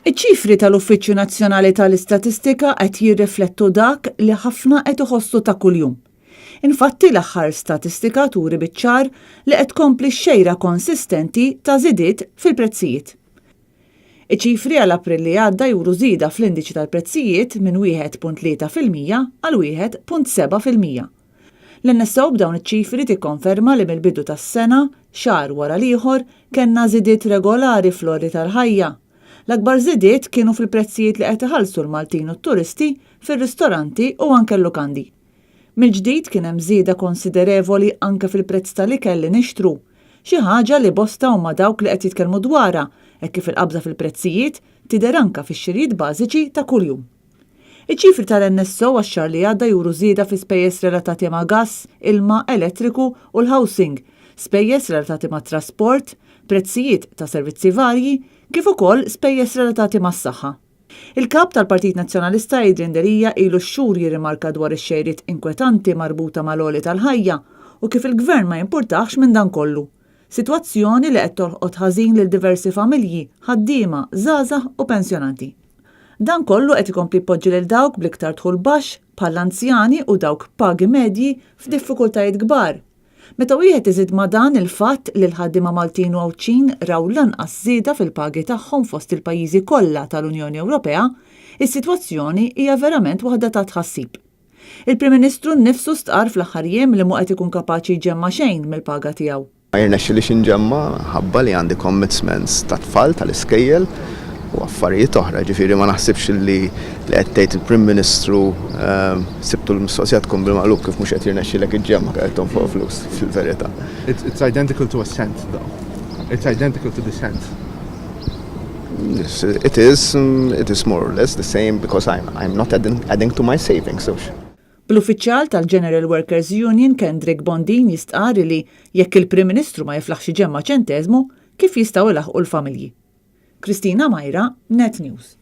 Iċ-ċifri tal-Uffiċċju Nazzjonali tal-Istatistika qed jirriflettu dak li ħafna qed iħossu ta' kuljum. Infatti l-aħħar statistika turi biċ-ċar li qed tkompli xejra konsistenti ta' żidiet fil-prezzijiet. Iċ-ċifri għal April li għadda juru żieda fl-indiċi tal-prezzijiet minn 1.3% għal 1.7%. L-NSO b'dawn iċ-ċifri tikkonferma li mill-bidu tas-sena, xahar wara l-ieħor, kellna żidiet regolari fl-orri tal-ħajja. L-akbar żidiet kienu fil-prezzijiet li qed iħallsu l-Maltin u t-turisti fir-ristoranti u anke l-lukandi. Mill-ġdid kien hemm żieda konsiderevoli anke fil-prezz tal-ikel li nixtru, xi ħaġa li bosta huma dawk li qed jitkellmu dwarha hekk kif il-qabża fil-prezzijiet tidher anke fix-xirijiet bażiċi ta' kuljum. Iċ-ċifri tal-NSO għax-xahar li għadda juru żieda fi spejjeż relatati ma' gass, ilma, elettriku u l-housing, spejjeż relatati ma' trasport, prezzijiet ta' servizzi varji, kif ukoll spejjeż relatati mas-saħħa. Il-kap tal-Partit Nazzjonalista Adrian Derija ilu x-xhur jirrimarka dwar ix-xejriet inkwetanti marbuta mal-għoli tal-ħajja u kif il-Gvern ma jimpurtax minn dan kollu. Sitwazzjoni li qed tolqot ħażin lil diversi familji, ħaddiema, żgħażagħ u pensjonanti. Dan kollu qed ikompli jpoġġi lil dawk bl-iktar dħul baxx bħall-anzjani u dawk pagi medji f'diffikultajiet kbar. Meta wieħed iżid ma' dan il-fatt li l-ħaddiema Maltin u Awċin raw lanqas żieda fil-pagi tagħhom fost il-pajjiżi kollha tal-Unjoni Ewropea, is-sitwazzjoni hija verament waħda ta' tħassib. Il-Prim Ministru nnifsu stqar fl-aħħar jiem li mhu qed ikun kapaċi jġemma xejn mill-paga tiegħu. Ma jirnexxilix inġemma ħabba li għandi commitments ta' tfal tal-iskejjel u affarijiet oħra, ġifieri ma naħsibx li qed tgħid il-Prim Ministru sibtu l-mistoqsija tkun bil-maqlub kif mhux qed jirnexxilek iġġemma qed fuq flus fil-verità. It's identical to a cent though. It's identical to the cent. Yes, it is more or less the same because I'm not adding to my savings. Bl-uffiċjal tal-General Workers Union Kendrick Bondin jistqar li jekk il-Prim Ministru ma jiflaħx iġemma ċenteżmu kif jistgħu ilaħqu l-familji. Kristina Majra, Net News.